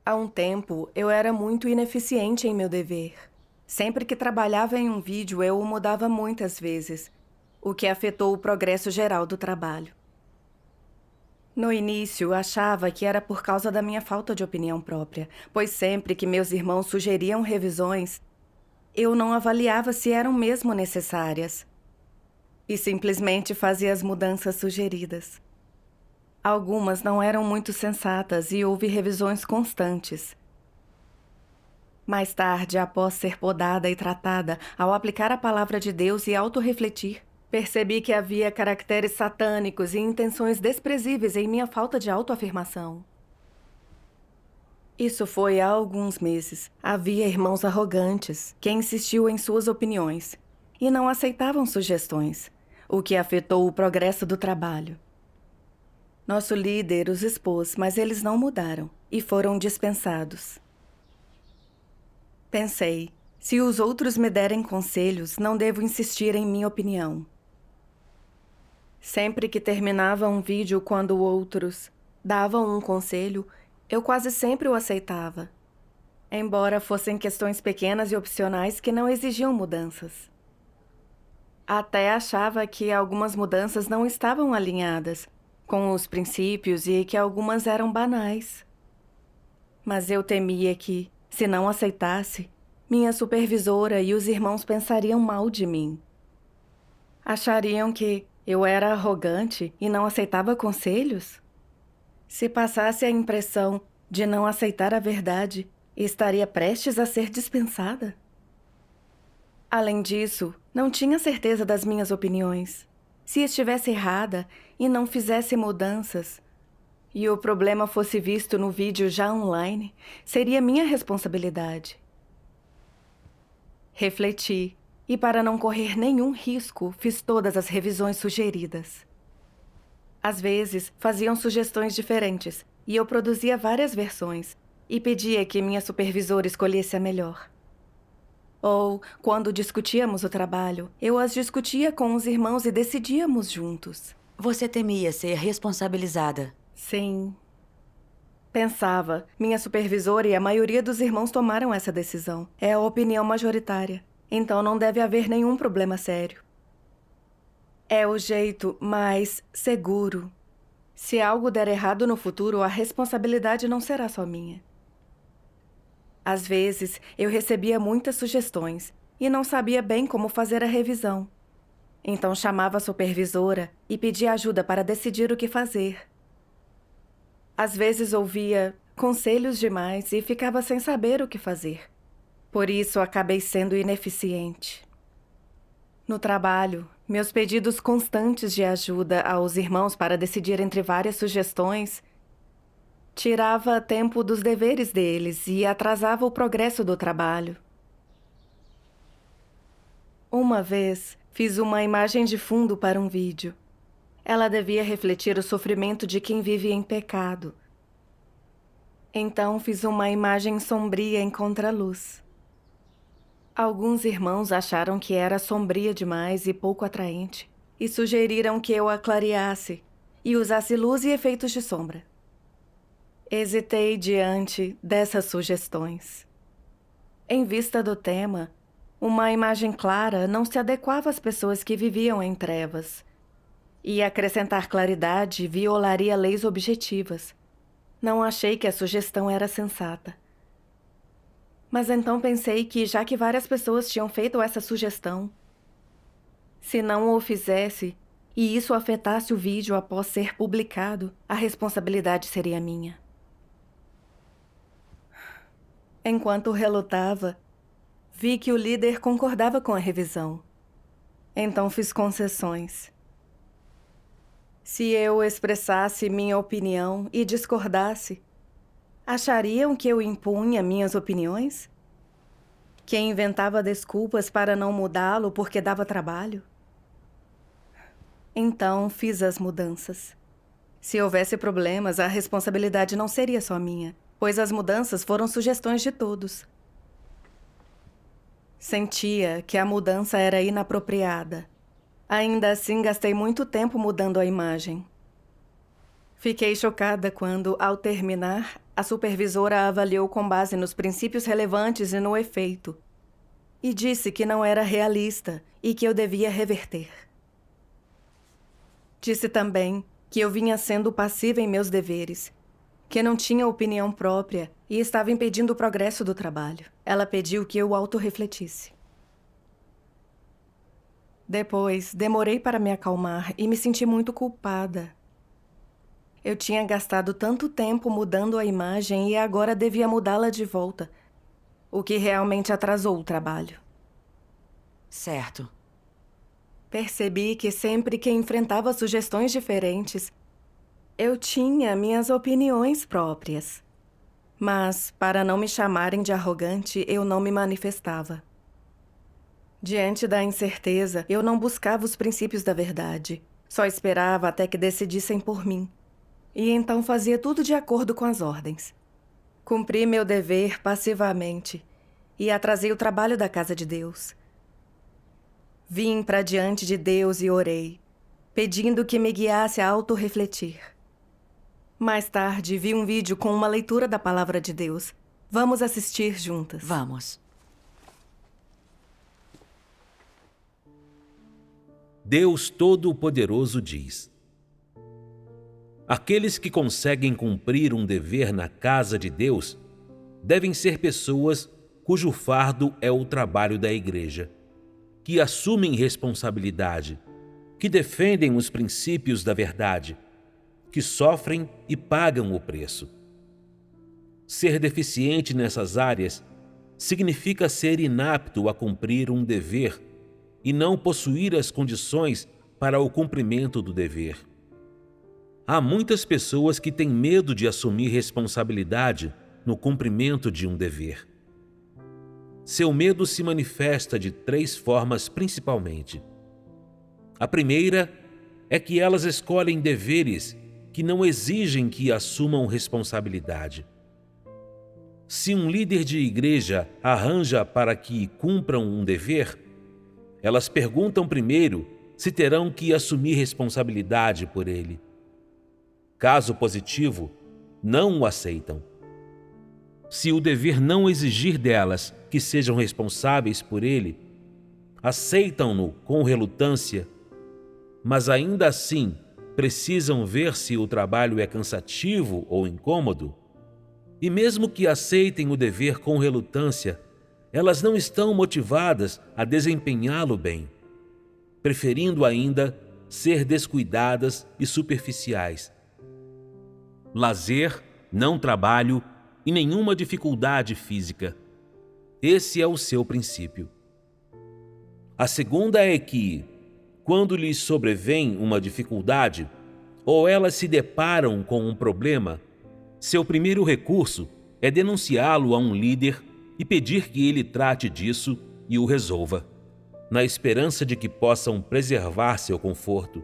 Há um tempo, eu era muito ineficiente em meu dever. Sempre que trabalhava em um vídeo, eu o mudava muitas vezes, o que afetou o progresso geral do trabalho. No início, achava que era por causa da minha falta de opinião própria, pois sempre que meus irmãos sugeriam revisões, eu não avaliava se eram mesmo necessárias e simplesmente fazia as mudanças sugeridas. Algumas não eram muito sensatas e houve revisões constantes. Mais tarde, após ser podada e tratada, ao aplicar a palavra de Deus e autorrefletir, percebi que havia caracteres satânicos e intenções desprezíveis em minha falta de autoafirmação. Isso foi há alguns meses. Havia irmãos arrogantes que insistiam em suas opiniões e não aceitavam sugestões, o que afetou o progresso do trabalho. Nosso líder os expôs, mas eles não mudaram e foram dispensados. Pensei, se os outros me derem conselhos, não devo insistir em minha opinião. Sempre que terminava um vídeo quando outros davam um conselho, eu quase sempre o aceitava, embora fossem questões pequenas e opcionais que não exigiam mudanças. Até achava que algumas mudanças não estavam alinhadas com os princípios e que algumas eram banais. Mas eu temia que, se não aceitasse, minha supervisora e os irmãos pensariam mal de mim. Achariam que eu era arrogante e não aceitava conselhos? Se passasse a impressão de não aceitar a verdade, estaria prestes a ser dispensada? Além disso, não tinha certeza das minhas opiniões. Se estivesse errada e não fizesse mudanças, e o problema fosse visto no vídeo já online, seria minha responsabilidade. Refleti, e para não correr nenhum risco, fiz todas as revisões sugeridas. Às vezes, faziam sugestões diferentes, e eu produzia várias versões, e pedia que minha supervisora escolhesse a melhor. Ou, quando discutíamos o trabalho, eu as discutia com os irmãos e decidíamos juntos. Você temia ser responsabilizada. Sim. Pensava, minha supervisora e a maioria dos irmãos tomaram essa decisão. É a opinião majoritária. Então não deve haver nenhum problema sério. É o jeito mais seguro. Se algo der errado no futuro, a responsabilidade não será só minha. Às vezes, eu recebia muitas sugestões e não sabia bem como fazer a revisão. Então chamava a supervisora e pedia ajuda para decidir o que fazer. Às vezes ouvia conselhos demais e ficava sem saber o que fazer. Por isso, acabei sendo ineficiente. No trabalho, meus pedidos constantes de ajuda aos irmãos para decidir entre várias sugestões tirava tempo dos deveres deles e atrasava o progresso do trabalho. Uma vez, fiz uma imagem de fundo para um vídeo. Ela devia refletir o sofrimento de quem vive em pecado. Então, fiz uma imagem sombria em contraluz. Alguns irmãos acharam que era sombria demais e pouco atraente, e sugeriram que eu a clareasse e usasse luz e efeitos de sombra. Hesitei diante dessas sugestões. Em vista do tema, uma imagem clara não se adequava às pessoas que viviam em trevas, e acrescentar claridade violaria leis objetivas. Não achei que a sugestão era sensata. Mas então pensei que, já que várias pessoas tinham feito essa sugestão, se não o fizesse e isso afetasse o vídeo após ser publicado, a responsabilidade seria minha. Enquanto relutava, vi que o líder concordava com a revisão. Então fiz concessões. Se eu expressasse minha opinião e discordasse, achariam que eu impunha minhas opiniões? Que inventava desculpas para não mudá-lo porque dava trabalho? Então fiz as mudanças. Se houvesse problemas, a responsabilidade não seria só minha, pois as mudanças foram sugestões de todos. Sentia que a mudança era inapropriada. Ainda assim, gastei muito tempo mudando a imagem. Fiquei chocada quando, ao terminar, a supervisora a avaliou com base nos princípios relevantes e no efeito, e disse que não era realista e que eu devia reverter. Disse também que eu vinha sendo passiva em meus deveres, que não tinha opinião própria e estava impedindo o progresso do trabalho. Ela pediu que eu autorrefletisse. Depois, demorei para me acalmar e me senti muito culpada. Eu tinha gastado tanto tempo mudando a imagem e agora devia mudá-la de volta, o que realmente atrasou o trabalho. Certo. Percebi que sempre que enfrentava sugestões diferentes, eu tinha minhas opiniões próprias. Mas, para não me chamarem de arrogante, eu não me manifestava. Diante da incerteza, eu não buscava os princípios da verdade. Só esperava até que decidissem por mim. E então fazia tudo de acordo com as ordens. Cumpri meu dever passivamente e atrasei o trabalho da casa de Deus. Vim para diante de Deus e orei, pedindo que me guiasse a autorrefletir. Mais tarde, vi um vídeo com uma leitura da palavra de Deus. Vamos assistir juntas. Vamos. Deus Todo-Poderoso diz: aqueles que conseguem cumprir um dever na casa de Deus devem ser pessoas cujo fardo é o trabalho da igreja, que assumem responsabilidade, que defendem os princípios da verdade, que sofrem e pagam o preço. Ser deficiente nessas áreas significa ser inapto a cumprir um dever e não possuir as condições para o cumprimento do dever. Há muitas pessoas que têm medo de assumir responsabilidade no cumprimento de um dever. Seu medo se manifesta de 3 formas principalmente. A primeira é que elas escolhem deveres que não exigem que assumam responsabilidade. Se um líder de igreja arranja para que cumpram um dever, elas perguntam primeiro se terão que assumir responsabilidade por ele. Caso positivo, não o aceitam. Se o dever não exigir delas que sejam responsáveis por ele, aceitam-no com relutância, mas ainda assim precisam ver se o trabalho é cansativo ou incômodo. E mesmo que aceitem o dever com relutância, elas não estão motivadas a desempenhá-lo bem, preferindo ainda ser descuidadas e superficiais. Lazer, não trabalho e nenhuma dificuldade física. Esse é o seu princípio. A segunda é que, quando lhes sobrevém uma dificuldade, ou elas se deparam com um problema, seu primeiro recurso é denunciá-lo a um líder e pedir que ele trate disso e o resolva, na esperança de que possam preservar seu conforto.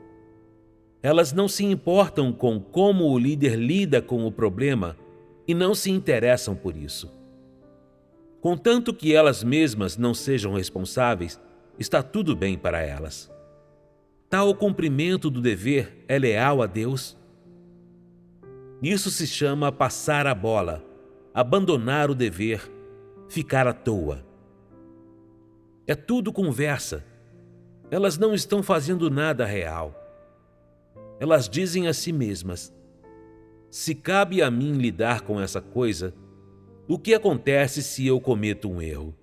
Elas não se importam com como o líder lida com o problema e não se interessam por isso. Contanto que elas mesmas não sejam responsáveis, está tudo bem para elas. Tal cumprimento do dever é leal a Deus? Isso se chama passar a bola, abandonar o dever, ficar à toa. É tudo conversa. Elas não estão fazendo nada real. Elas dizem a si mesmas: se cabe a mim lidar com essa coisa, o que acontece se eu cometo um erro?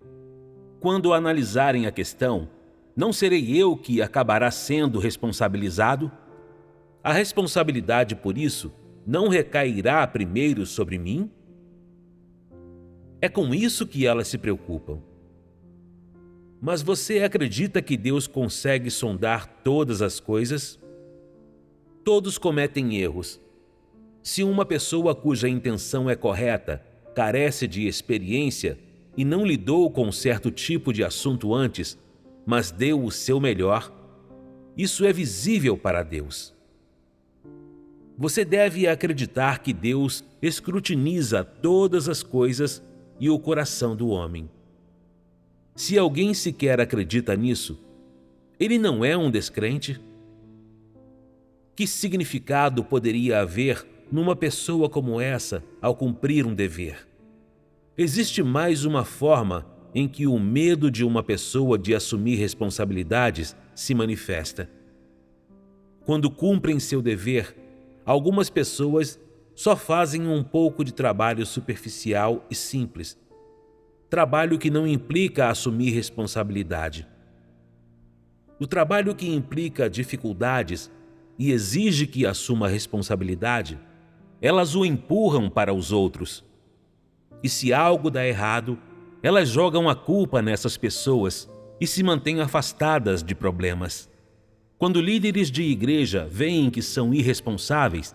Quando analisarem a questão, não serei eu que acabará sendo responsabilizado? A responsabilidade por isso não recairá primeiro sobre mim? É com isso que elas se preocupam. Mas você acredita que Deus consegue sondar todas as coisas? Todos cometem erros. Se uma pessoa cuja intenção é correta carece de experiência e não lidou com certo tipo de assunto antes, mas deu o seu melhor, isso é visível para Deus. Você deve acreditar que Deus escrutiniza todas as coisas e o coração do homem. Se alguém sequer acredita nisso, ele não é um descrente? Que significado poderia haver numa pessoa como essa ao cumprir um dever? Existe mais uma forma em que o medo de uma pessoa de assumir responsabilidades se manifesta. Quando cumprem seu dever, algumas pessoas só fazem um pouco de trabalho superficial e simples. Trabalho que não implica assumir responsabilidade. O trabalho que implica dificuldades e exige que assuma responsabilidade, elas o empurram para os outros. E se algo dá errado, elas jogam a culpa nessas pessoas e se mantêm afastadas de problemas. Quando líderes de igreja veem que são irresponsáveis,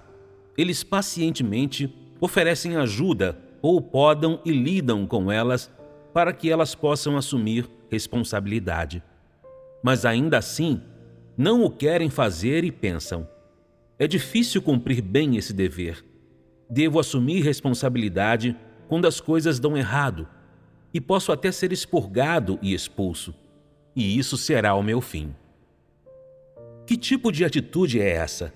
eles pacientemente oferecem ajuda ou podam e lidam com elas para que elas possam assumir responsabilidade. Mas ainda assim, não o querem fazer e pensam: é difícil cumprir bem esse dever. Devo assumir responsabilidade quando as coisas dão errado e posso até ser expurgado e expulso, e isso será o meu fim. Que tipo de atitude é essa?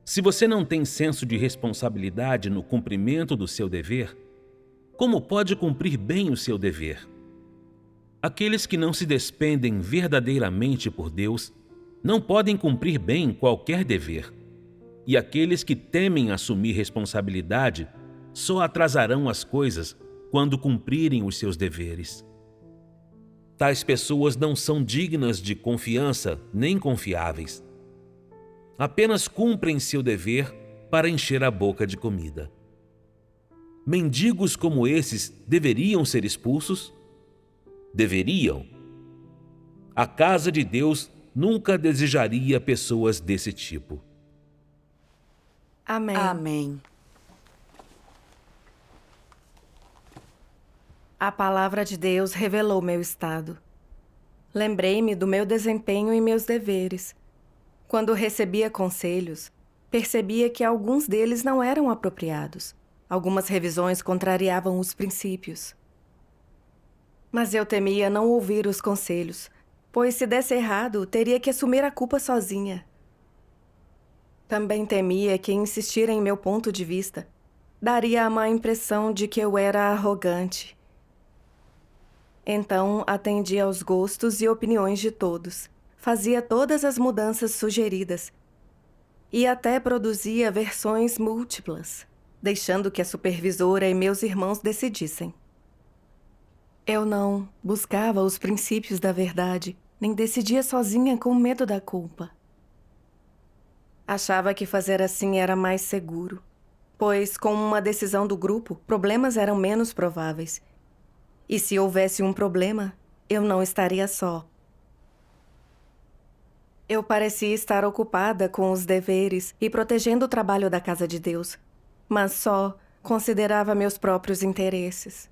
Se você não tem senso de responsabilidade no cumprimento do seu dever, como pode cumprir bem o seu dever? Aqueles que não se despendem verdadeiramente por Deus não podem cumprir bem qualquer dever. E aqueles que temem assumir responsabilidade só atrasarão as coisas quando cumprirem os seus deveres. Tais pessoas não são dignas de confiança nem confiáveis. Apenas cumprem seu dever para encher a boca de comida. Mendigos como esses deveriam ser expulsos? Deveriam. A casa de Deus nunca desejaria pessoas desse tipo. Amém. Amém. A palavra de Deus revelou meu estado. Lembrei-me do meu desempenho e meus deveres. Quando recebia conselhos, percebia que alguns deles não eram apropriados. Algumas revisões contrariavam os princípios. Mas eu temia não ouvir os conselhos, pois se desse errado, teria que assumir a culpa sozinha. Também temia que insistir em meu ponto de vista daria a má impressão de que eu era arrogante. Então, atendia aos gostos e opiniões de todos, fazia todas as mudanças sugeridas e até produzia versões múltiplas, deixando que a supervisora e meus irmãos decidissem. Eu não buscava os princípios da verdade, nem decidia sozinha com medo da culpa. Achava que fazer assim era mais seguro, pois, com uma decisão do grupo, problemas eram menos prováveis. E se houvesse um problema, eu não estaria só. Eu parecia estar ocupada com os deveres e protegendo o trabalho da casa de Deus, mas só considerava meus próprios interesses.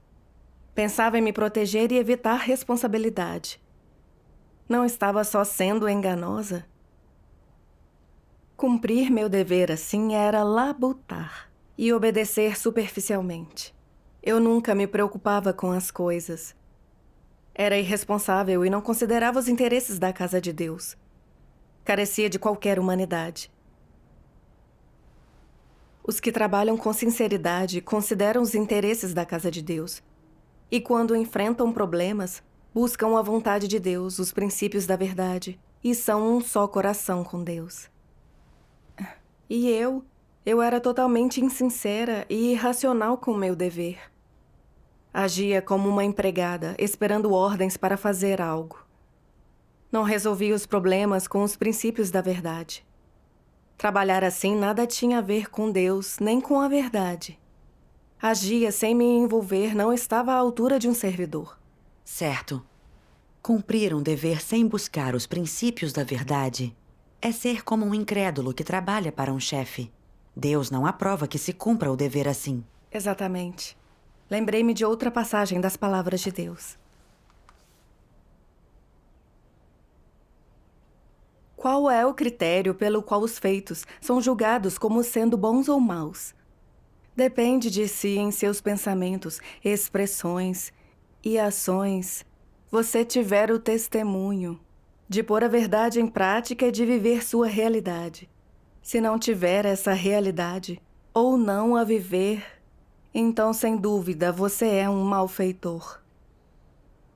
Pensava em me proteger e evitar responsabilidade. Não estava só sendo enganosa? Cumprir meu dever assim era labutar e obedecer superficialmente. Eu nunca me preocupava com as coisas. Era irresponsável e não considerava os interesses da casa de Deus. Carecia de qualquer humanidade. Os que trabalham com sinceridade consideram os interesses da casa de Deus. E quando enfrentam problemas, buscam a vontade de Deus, os princípios da verdade, e são um só coração com Deus. E eu era totalmente insincera e irracional com o meu dever. Agia como uma empregada, esperando ordens para fazer algo. Não resolvia os problemas com os princípios da verdade. Trabalhar assim nada tinha a ver com Deus, nem com a verdade. Agia sem me envolver, não estava à altura de um servidor. Certo. Cumprir um dever sem buscar os princípios da verdade é ser como um incrédulo que trabalha para um chefe. Deus não aprova que se cumpra o dever assim. Exatamente. Lembrei-me de outra passagem das palavras de Deus. Qual é o critério pelo qual os feitos são julgados como sendo bons ou maus? Depende de si em seus pensamentos, expressões e ações. Você tiver o testemunho de pôr a verdade em prática e de viver sua realidade. Se não tiver essa realidade, ou não a viver, então, sem dúvida, você é um malfeitor.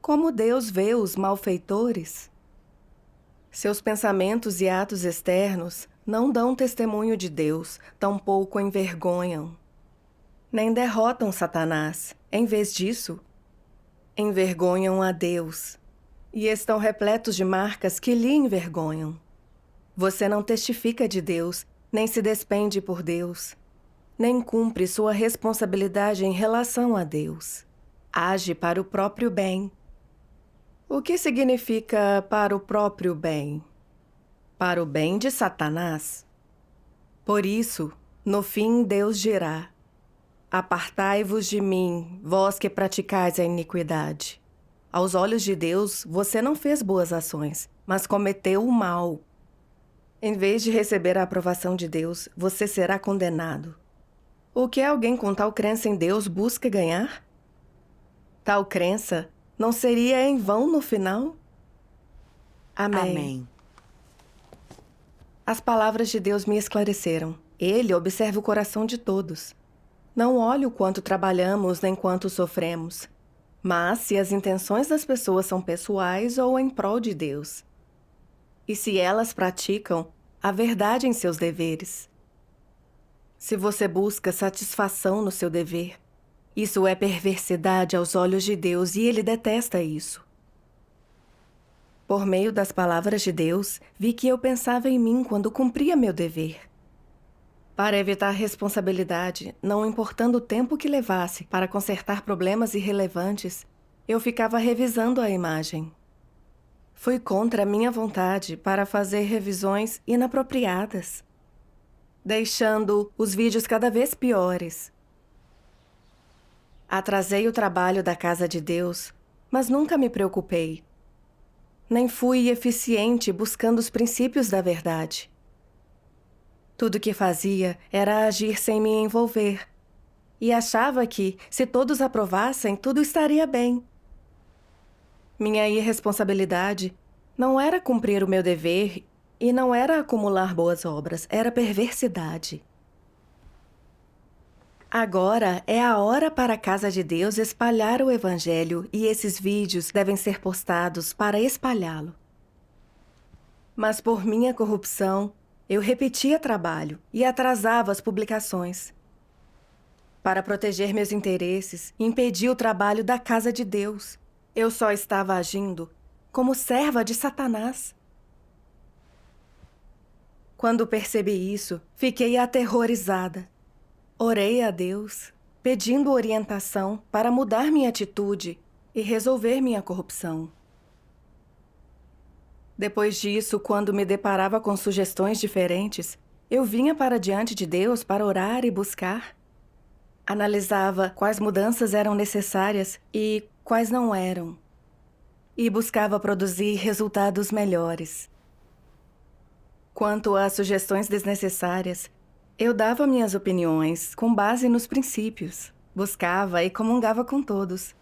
Como Deus vê os malfeitores? Seus pensamentos e atos externos não dão testemunho de Deus, tampouco envergonham. Nem derrotam Satanás. Em vez disso, envergonham a Deus. E estão repletos de marcas que lhe envergonham. Você não testifica de Deus, nem se despende por Deus, nem cumpre sua responsabilidade em relação a Deus. Age para o próprio bem. O que significa para o próprio bem? Para o bem de Satanás. Por isso, no fim, Deus dirá: apartai-vos de mim, vós que praticais a iniquidade. Aos olhos de Deus, você não fez boas ações, mas cometeu o mal. Em vez de receber a aprovação de Deus, você será condenado. O que alguém com tal crença em Deus busca ganhar? Tal crença não seria em vão no final? Amém. Amém. As palavras de Deus me esclareceram. Ele observa o coração de todos. Não olha o quanto trabalhamos nem quanto sofremos, mas se as intenções das pessoas são pessoais ou em prol de Deus. E se elas praticam a verdade em seus deveres. Se você busca satisfação no seu dever, isso é perversidade aos olhos de Deus e Ele detesta isso. Por meio das palavras de Deus, vi que eu pensava em mim quando cumpria meu dever. Para evitar responsabilidade, não importando o tempo que levasse para consertar problemas irrelevantes, eu ficava revisando a imagem. Fui contra a minha vontade para fazer revisões inapropriadas, deixando os vídeos cada vez piores. Atrasei o trabalho da casa de Deus, mas nunca me preocupei. Nem fui eficiente buscando os princípios da verdade. Tudo que fazia era agir sem me envolver. E achava que, se todos aprovassem, tudo estaria bem. Minha irresponsabilidade não era cumprir o meu dever e não era acumular boas obras, era perversidade. Agora é a hora para a casa de Deus espalhar o Evangelho e esses vídeos devem ser postados para espalhá-lo. Mas por minha corrupção, eu repetia trabalho e atrasava as publicações. Para proteger meus interesses, impedi o trabalho da casa de Deus. Eu só estava agindo como serva de Satanás. Quando percebi isso, fiquei aterrorizada. Orei a Deus, pedindo orientação para mudar minha atitude e resolver minha corrupção. Depois disso, quando me deparava com sugestões diferentes, eu vinha para diante de Deus para orar e buscar. Analisava quais mudanças eram necessárias e quais não eram. E buscava produzir resultados melhores. Quanto às sugestões desnecessárias, eu dava minhas opiniões com base nos princípios. Buscava e comungava com todos.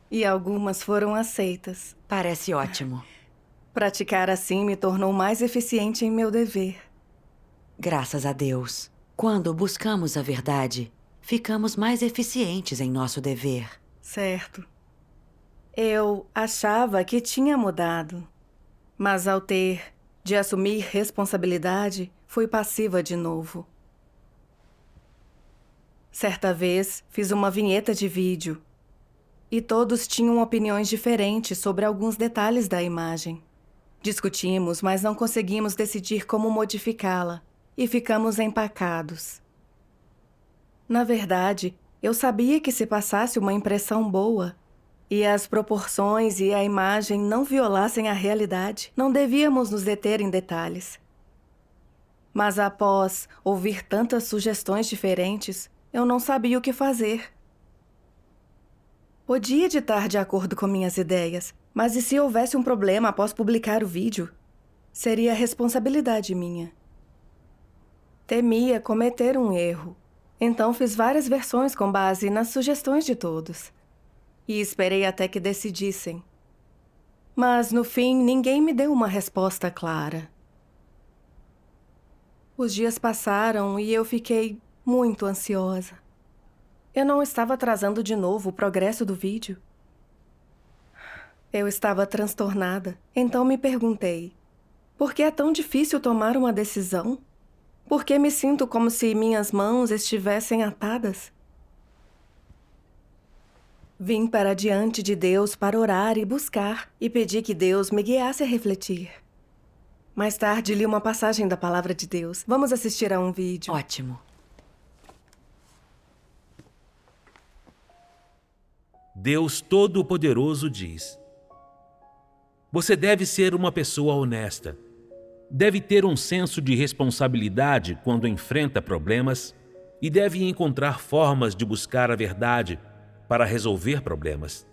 E algumas foram aceitas. Parece ótimo. Praticar assim me tornou mais eficiente em meu dever. Graças a Deus. Quando buscamos a verdade, ficamos mais eficientes em nosso dever. Certo. Eu achava que tinha mudado. Mas ao ter de assumir responsabilidade, fui passiva de novo. Certa vez, fiz uma vinheta de vídeo. E todos tinham opiniões diferentes sobre alguns detalhes da imagem. Discutimos, mas não conseguimos decidir como modificá-la, e ficamos empacados. Na verdade, eu sabia que se passasse uma impressão boa, e as proporções e a imagem não violassem a realidade, não devíamos nos deter em detalhes. Mas após ouvir tantas sugestões diferentes, eu não sabia o que fazer. Podia editar de acordo com minhas ideias, mas e se houvesse um problema após publicar o vídeo? Seria responsabilidade minha. Temia cometer um erro, então fiz várias versões com base nas sugestões de todos. E esperei até que decidissem. Mas, no fim, ninguém me deu uma resposta clara. Os dias passaram e eu fiquei muito ansiosa. Eu não estava atrasando de novo o progresso do vídeo. Eu estava transtornada, então me perguntei: por que é tão difícil tomar uma decisão? Por que me sinto como se minhas mãos estivessem atadas? Vim para diante de Deus para orar e buscar, e pedi que Deus me guiasse a refletir. Mais tarde, li uma passagem da Palavra de Deus. Vamos assistir a um vídeo. Ótimo. Deus Todo-Poderoso diz: você deve ser uma pessoa honesta. Deve ter um senso de responsabilidade quando enfrenta problemas e deve encontrar formas de buscar a verdade para resolver problemas.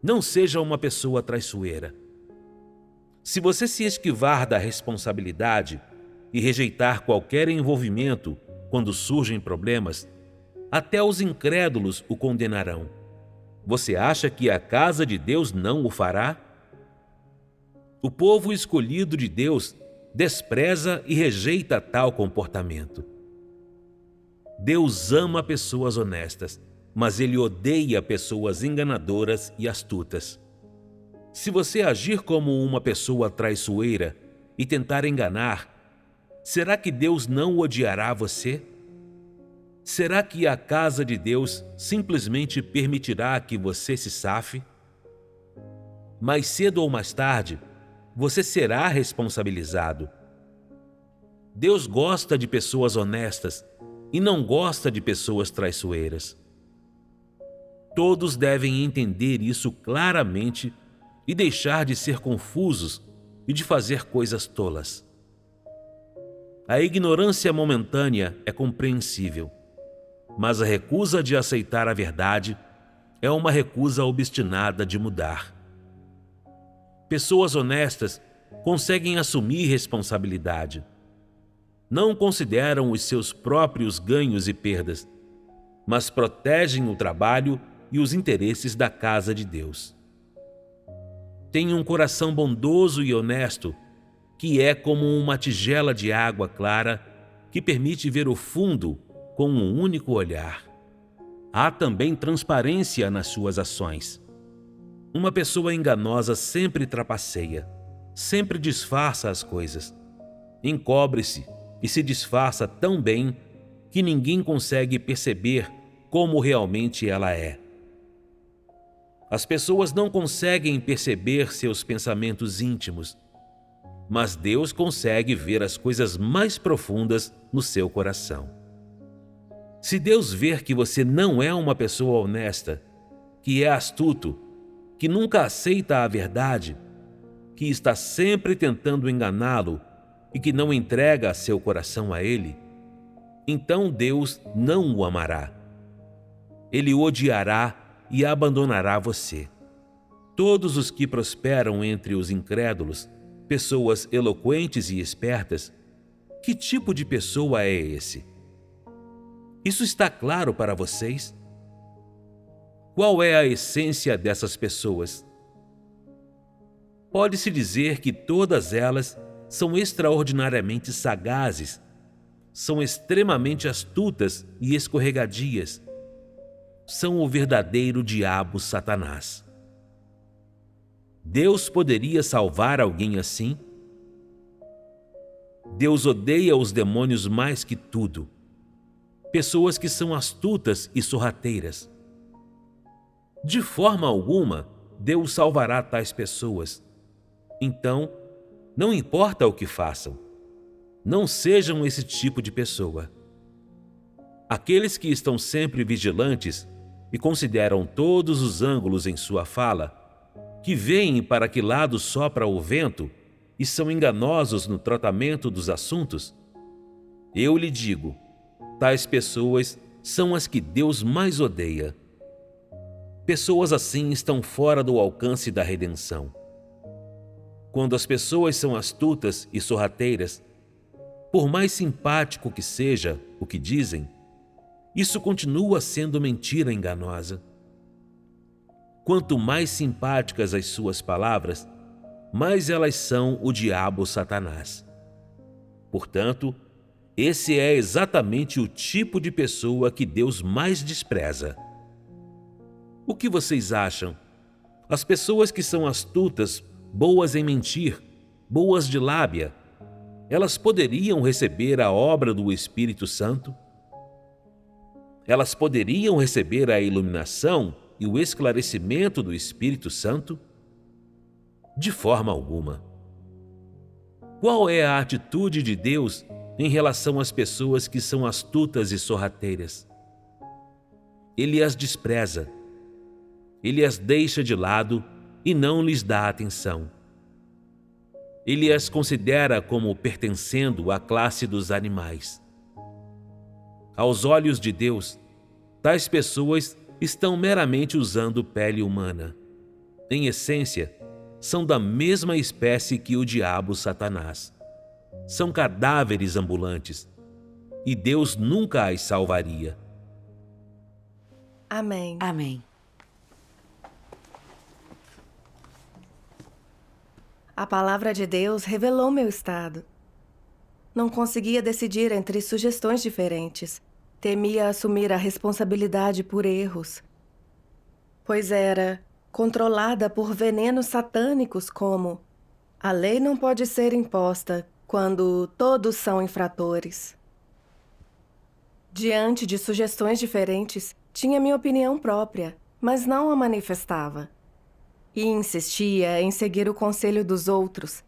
Não seja uma pessoa traiçoeira. Se você se esquivar da responsabilidade e rejeitar qualquer envolvimento quando surgem problemas, até os incrédulos o condenarão. Você acha que a casa de Deus não o fará? O povo escolhido de Deus despreza e rejeita tal comportamento. Deus ama pessoas honestas, mas Ele odeia pessoas enganadoras e astutas. Se você agir como uma pessoa traiçoeira e tentar enganar, será que Deus não odiará você? Será que a casa de Deus simplesmente permitirá que você se safe? Mais cedo ou mais tarde, você será responsabilizado. Deus gosta de pessoas honestas e não gosta de pessoas traiçoeiras. Todos devem entender isso claramente e deixar de ser confusos e de fazer coisas tolas. A ignorância momentânea é compreensível, mas a recusa de aceitar a verdade é uma recusa obstinada de mudar. Pessoas honestas conseguem assumir responsabilidade. Não consideram os seus próprios ganhos e perdas, mas protegem o trabalho e os interesses da casa de Deus. Tem um coração bondoso e honesto, que é como uma tigela de água clara que permite ver o fundo com um único olhar. Há também transparência nas suas ações. Uma pessoa enganosa sempre trapaceia, sempre disfarça as coisas, encobre-se e se disfarça tão bem que ninguém consegue perceber como realmente ela é. As pessoas não conseguem perceber seus pensamentos íntimos, mas Deus consegue ver as coisas mais profundas no seu coração. Se Deus ver que você não é uma pessoa honesta, que é astuto, que nunca aceita a verdade, que está sempre tentando enganá-lo e que não entrega seu coração a Ele, então Deus não o amará. Ele o odiará e abandonará você. Todos os que prosperam entre os incrédulos, pessoas eloquentes e espertas, que tipo de pessoa é esse? Isso está claro para vocês? Qual é a essência dessas pessoas? Pode-se dizer que todas elas são extraordinariamente sagazes, são extremamente astutas e escorregadias. São o verdadeiro diabo Satanás. Deus poderia salvar alguém assim? Deus odeia os demônios mais que tudo. Pessoas que são astutas e sorrateiras. De forma alguma, Deus salvará tais pessoas. Então, não importa o que façam, não sejam esse tipo de pessoa. Aqueles que estão sempre vigilantes e consideram todos os ângulos em sua fala, que veem para que lado sopra o vento e são enganosos no tratamento dos assuntos, eu lhe digo, tais pessoas são as que Deus mais odeia. Pessoas assim estão fora do alcance da redenção. Quando as pessoas são astutas e sorrateiras, por mais simpático que seja o que dizem, isso continua sendo mentira enganosa. Quanto mais simpáticas as suas palavras, mais elas são o diabo Satanás. Portanto, esse é exatamente o tipo de pessoa que Deus mais despreza. O que vocês acham? As pessoas que são astutas, boas em mentir, boas de lábia, elas poderiam receber a obra do Espírito Santo? Elas poderiam receber a iluminação e o esclarecimento do Espírito Santo? De forma alguma. Qual é a atitude de Deus em relação às pessoas que são astutas e sorrateiras? Ele as despreza. Ele as deixa de lado e não lhes dá atenção. Ele as considera como pertencendo à classe dos animais. Aos olhos de Deus, tais pessoas estão meramente usando pele humana. Em essência, são da mesma espécie que o diabo Satanás. São cadáveres ambulantes, e Deus nunca as salvaria. Amém. Amém. A palavra de Deus revelou meu estado. Não conseguia decidir entre sugestões diferentes. Temia assumir a responsabilidade por erros, pois era controlada por venenos satânicos como: a lei não pode ser imposta quando todos são infratores. Diante de sugestões diferentes, tinha minha opinião própria, mas não a manifestava. E insistia em seguir o conselho dos outros,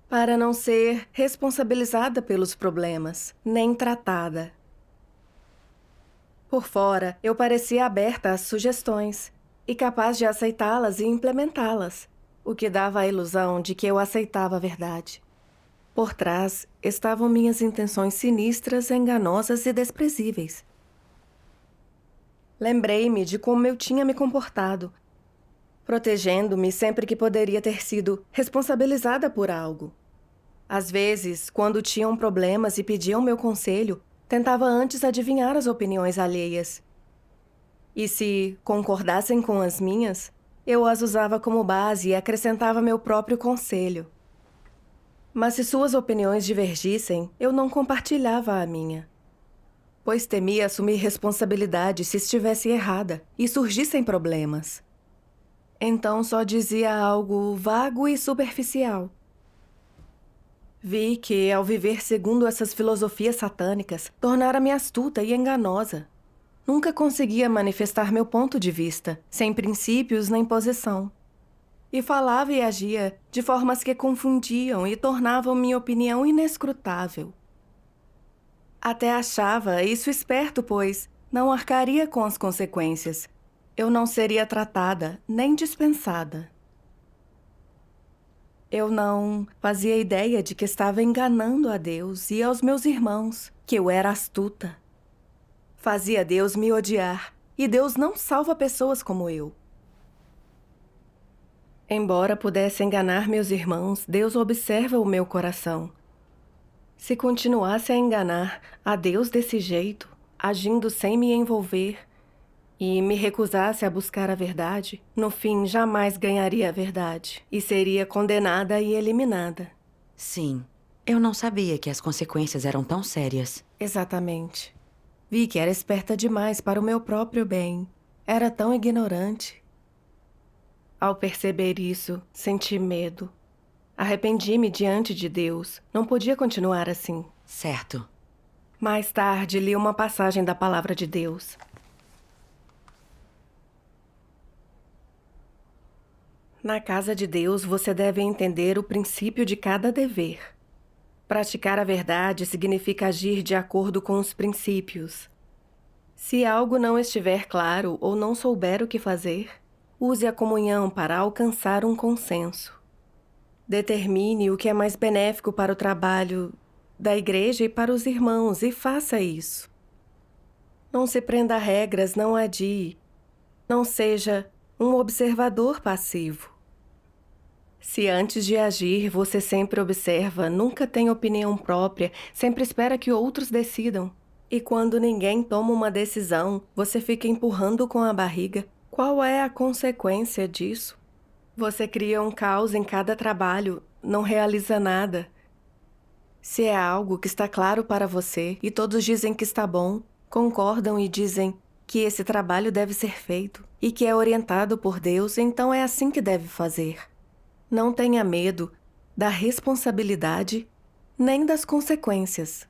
para não ser responsabilizada pelos problemas, nem tratada. Por fora, eu parecia aberta às sugestões e capaz de aceitá-las e implementá-las, o que dava a ilusão de que eu aceitava a verdade. Por trás estavam minhas intenções sinistras, enganosas e desprezíveis. Lembrei-me de como eu tinha me comportado, protegendo-me sempre que poderia ter sido responsabilizada por algo. Às vezes, quando tinham problemas e pediam meu conselho, tentava antes adivinhar as opiniões alheias. E se concordassem com as minhas, eu as usava como base e acrescentava meu próprio conselho. Mas se suas opiniões divergissem, eu não compartilhava a minha, pois temia assumir responsabilidade se estivesse errada e surgissem problemas. Então só dizia algo vago e superficial. Vi que, ao viver segundo essas filosofias satânicas, tornara-me astuta e enganosa. Nunca conseguia manifestar meu ponto de vista, sem princípios nem posição. E falava e agia de formas que confundiam e tornavam minha opinião inescrutável. Até achava isso esperto, pois não arcaria com as consequências. Eu não seria tratada nem dispensada. Eu não fazia ideia de que estava enganando a Deus e aos meus irmãos, que eu era astuta. Fazia Deus me odiar, e Deus não salva pessoas como eu. Embora pudesse enganar meus irmãos, Deus observa o meu coração. Se continuasse a enganar a Deus desse jeito, agindo sem me envolver, e me recusasse a buscar a verdade, no fim jamais ganharia a verdade e seria condenada e eliminada. Sim, eu não sabia que as consequências eram tão sérias. Exatamente. Vi que era esperta demais para o meu próprio bem. Era tão ignorante. Ao perceber isso, senti medo. Arrependi-me diante de Deus. Não podia continuar assim. Certo. Mais tarde, li uma passagem da Palavra de Deus. Na casa de Deus, você deve entender o princípio de cada dever. Praticar a verdade significa agir de acordo com os princípios. Se algo não estiver claro ou não souber o que fazer, use a comunhão para alcançar um consenso. Determine o que é mais benéfico para o trabalho da igreja e para os irmãos e faça isso. Não se prenda a regras, não adie. Não seja um observador passivo. Se antes de agir você sempre observa, nunca tem opinião própria, sempre espera que outros decidam, e quando ninguém toma uma decisão, você fica empurrando com a barriga, qual é a consequência disso? Você cria um caos em cada trabalho, não realiza nada. Se é algo que está claro para você e todos dizem que está bom, concordam e dizem que esse trabalho deve ser feito e que é orientado por Deus, então é assim que deve fazer. Não tenha medo da responsabilidade nem das consequências.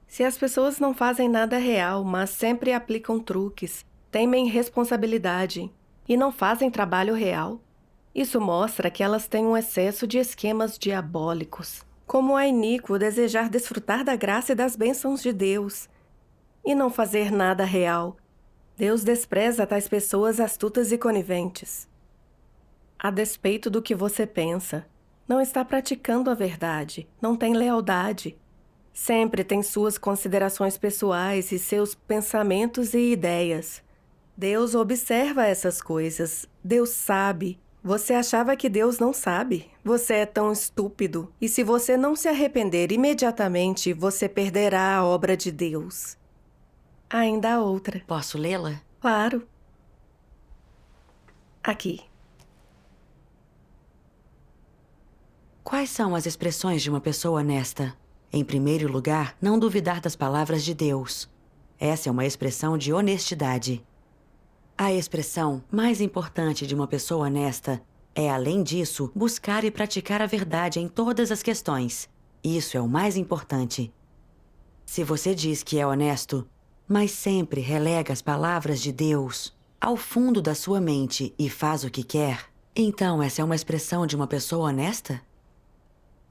Se as pessoas não fazem nada real, mas sempre aplicam truques, temem responsabilidade e não fazem trabalho real, isso mostra que elas têm um excesso de esquemas diabólicos. Como é iníquo desejar desfrutar da graça e das bênçãos de Deus e não fazer nada real. Deus despreza tais pessoas astutas e coniventes. A despeito do que você pensa, não está praticando a verdade, não tem lealdade. Sempre tem suas considerações pessoais e seus pensamentos e ideias. Deus observa essas coisas. Deus sabe. Você achava que Deus não sabe? Você é tão estúpido. E se você não se arrepender imediatamente, você perderá a obra de Deus. Ainda há outra. Posso lê-la? Claro. Aqui. Quais são as expressões de uma pessoa honesta? Em primeiro lugar, não duvidar das palavras de Deus. Essa é uma expressão de honestidade. A expressão mais importante de uma pessoa honesta é, além disso, buscar e praticar a verdade em todas as questões. Isso é o mais importante. Se você diz que é honesto, mas sempre relega as palavras de Deus ao fundo da sua mente e faz o que quer, então essa é uma expressão de uma pessoa honesta?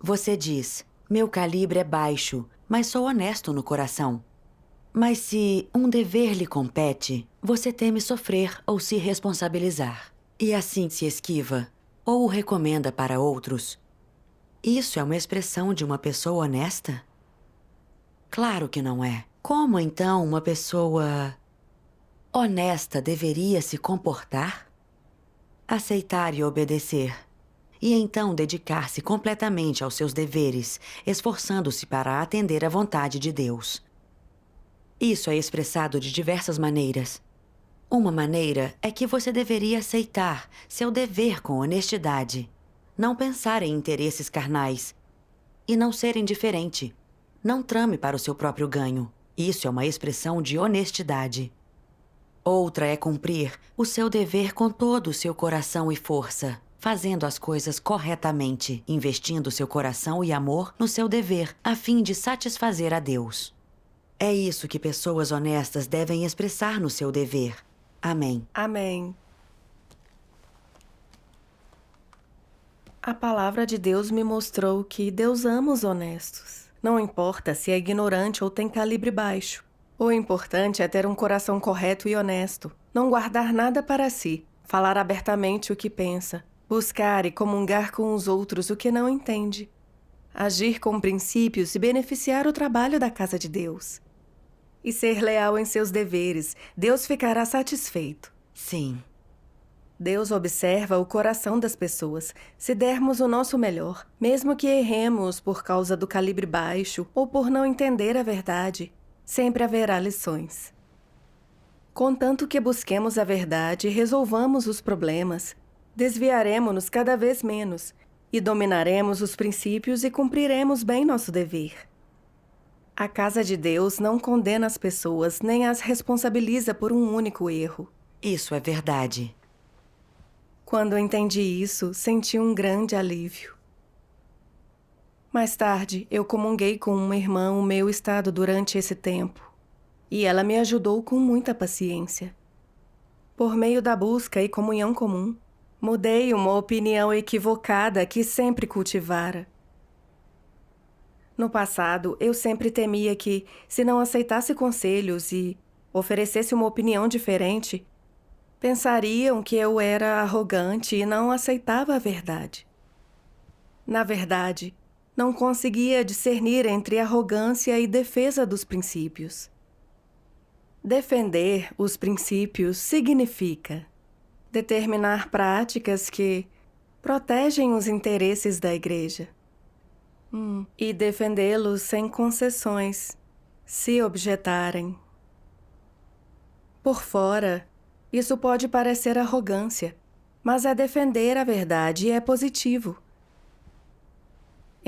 Você diz: meu calibre é baixo, mas sou honesto no coração. Mas se um dever lhe compete, você teme sofrer ou se responsabilizar. E assim se esquiva, ou o recomenda para outros. Isso é uma expressão de uma pessoa honesta? Claro que não é. Como então uma pessoa honesta deveria se comportar? Aceitar e obedecer. E então dedicar-se completamente aos seus deveres, esforçando-se para atender à vontade de Deus. Isso é expressado de diversas maneiras. Uma maneira é que você deveria aceitar seu dever com honestidade, não pensar em interesses carnais e não ser indiferente. Não trame para o seu próprio ganho. Isso é uma expressão de honestidade. Outra é cumprir o seu dever com todo o seu coração e força, fazendo as coisas corretamente, investindo seu coração e amor no seu dever, a fim de satisfazer a Deus. É isso que pessoas honestas devem expressar no seu dever. Amém. Amém. A palavra de Deus me mostrou que Deus ama os honestos. Não importa se é ignorante ou tem calibre baixo. O importante é ter um coração correto e honesto. Não guardar nada para si. Falar abertamente o que pensa. Buscar e comungar com os outros o que não entende. Agir com princípios e beneficiar o trabalho da casa de Deus. E ser leal em seus deveres. Deus ficará satisfeito. Sim. Deus observa o coração das pessoas. Se dermos o nosso melhor, mesmo que erremos por causa do calibre baixo ou por não entender a verdade, sempre haverá lições. Contanto que busquemos a verdade e resolvamos os problemas, desviaremos-nos cada vez menos e dominaremos os princípios e cumpriremos bem nosso dever. A casa de Deus não condena as pessoas nem as responsabiliza por um único erro. Isso é verdade. Quando entendi isso, senti um grande alívio. Mais tarde, eu comunguei com uma irmã o meu estado durante esse tempo, e ela me ajudou com muita paciência. Por meio da busca e comunhão comum, mudei uma opinião equivocada que sempre cultivara. No passado, eu sempre temia que, se não aceitasse conselhos e oferecesse uma opinião diferente, pensariam que eu era arrogante e não aceitava a verdade. Na verdade, não conseguia discernir entre arrogância e defesa dos princípios. Defender os princípios significa determinar práticas que protegem os interesses da igreja. E defendê-los sem concessões, se objetarem. Por fora, isso pode parecer arrogância, mas é defender a verdade e é positivo.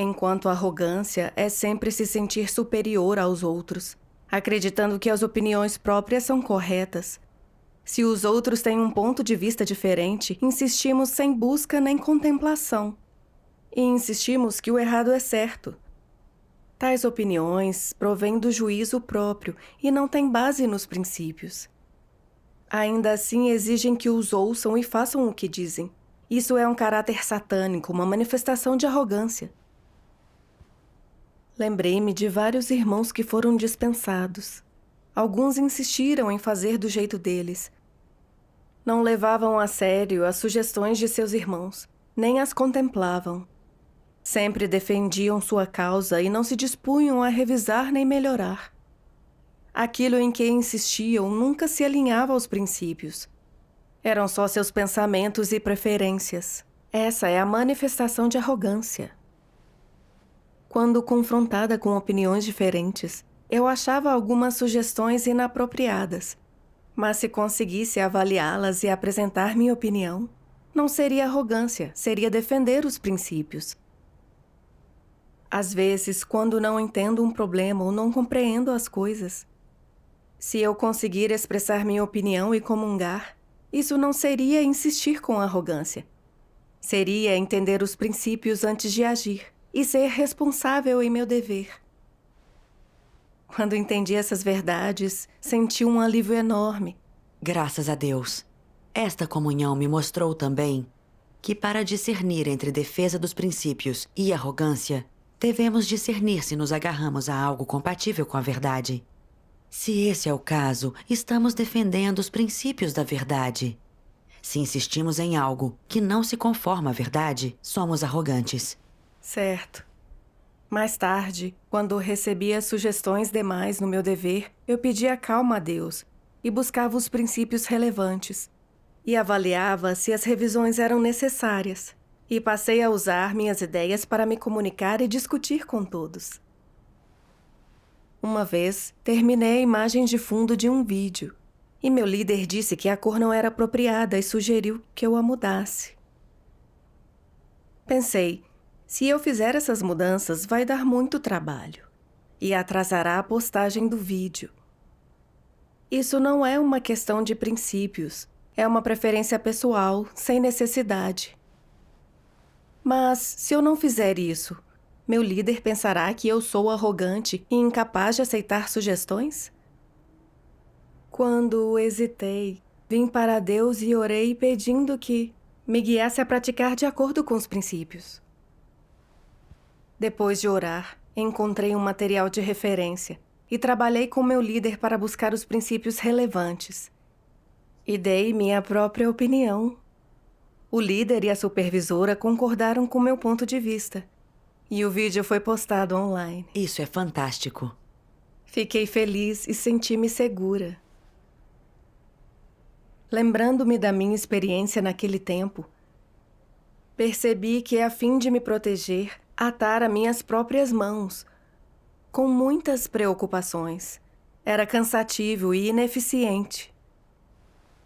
enquanto a arrogância é sempre se sentir superior aos outros, acreditando que as opiniões próprias são corretas. Se os outros têm um ponto de vista diferente, insistimos sem busca nem contemplação. E insistimos que o errado é certo. Tais opiniões provêm do juízo próprio e não têm base nos princípios. Ainda assim, exigem que os ouçam e façam o que dizem. Isso é um caráter satânico, uma manifestação de arrogância. Lembrei-me de vários irmãos que foram dispensados. Alguns insistiram em fazer do jeito deles. Não levavam a sério as sugestões de seus irmãos, nem as contemplavam. Sempre defendiam sua causa e não se dispunham a revisar nem melhorar. Aquilo em que insistiam nunca se alinhava aos princípios. Eram só seus pensamentos e preferências. Essa é a manifestação de arrogância. Quando confrontada com opiniões diferentes, eu achava algumas sugestões inapropriadas, mas se conseguisse avaliá-las e apresentar minha opinião, não seria arrogância, seria defender os princípios. Às vezes, quando não entendo um problema ou não compreendo as coisas, se eu conseguir expressar minha opinião e comungar, isso não seria insistir com arrogância. Seria entender os princípios antes de agir e ser responsável em meu dever. Quando entendi essas verdades, senti um alívio enorme. Graças a Deus. Esta comunhão me mostrou também que, para discernir entre defesa dos princípios e arrogância, devemos discernir se nos agarramos a algo compatível com a verdade. Se esse é o caso, estamos defendendo os princípios da verdade. Se insistimos em algo que não se conforma à verdade, somos arrogantes. Certo. Mais tarde, quando recebia sugestões demais no meu dever, eu pedia calma a Deus e buscava os princípios relevantes. E avaliava se as revisões eram necessárias. E passei a usar minhas ideias para me comunicar e discutir com todos. Uma vez, terminei a imagem de fundo de um vídeo, e meu líder disse que a cor não era apropriada e sugeriu que eu a mudasse. Pensei, se eu fizer essas mudanças, vai dar muito trabalho, e atrasará a postagem do vídeo. Isso não é uma questão de princípios, é uma preferência pessoal, sem necessidade. Mas, se eu não fizer isso, meu líder pensará que eu sou arrogante e incapaz de aceitar sugestões? Quando hesitei, vim para Deus e orei pedindo que me guiasse a praticar de acordo com os princípios. Depois de orar, encontrei um material de referência e trabalhei com meu líder para buscar os princípios relevantes. E dei minha própria opinião. O líder e a supervisora concordaram com meu ponto de vista. E o vídeo foi postado online. Isso é fantástico. Fiquei feliz e senti-me segura. Lembrando-me da minha experiência naquele tempo, percebi que, a fim de me proteger, atara minhas próprias mãos, com muitas preocupações. Era cansativo e ineficiente.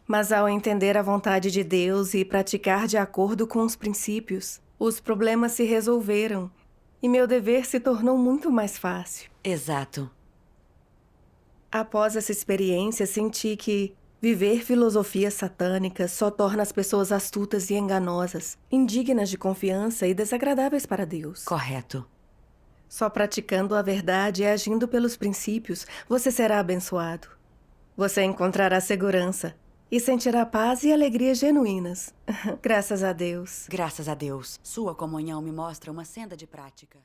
Mas ao entender a vontade de Deus e praticar de acordo com os princípios, os problemas se resolveram e meu dever se tornou muito mais fácil. Exato. Após essa experiência, senti que viver filosofias satânicas só torna as pessoas astutas e enganosas, indignas de confiança e desagradáveis para Deus. Correto. Só praticando a verdade e agindo pelos princípios, você será abençoado. Você encontrará segurança e sentirá paz e alegria genuínas. Graças a Deus. Graças a Deus. Sua comunhão me mostra uma senda de prática.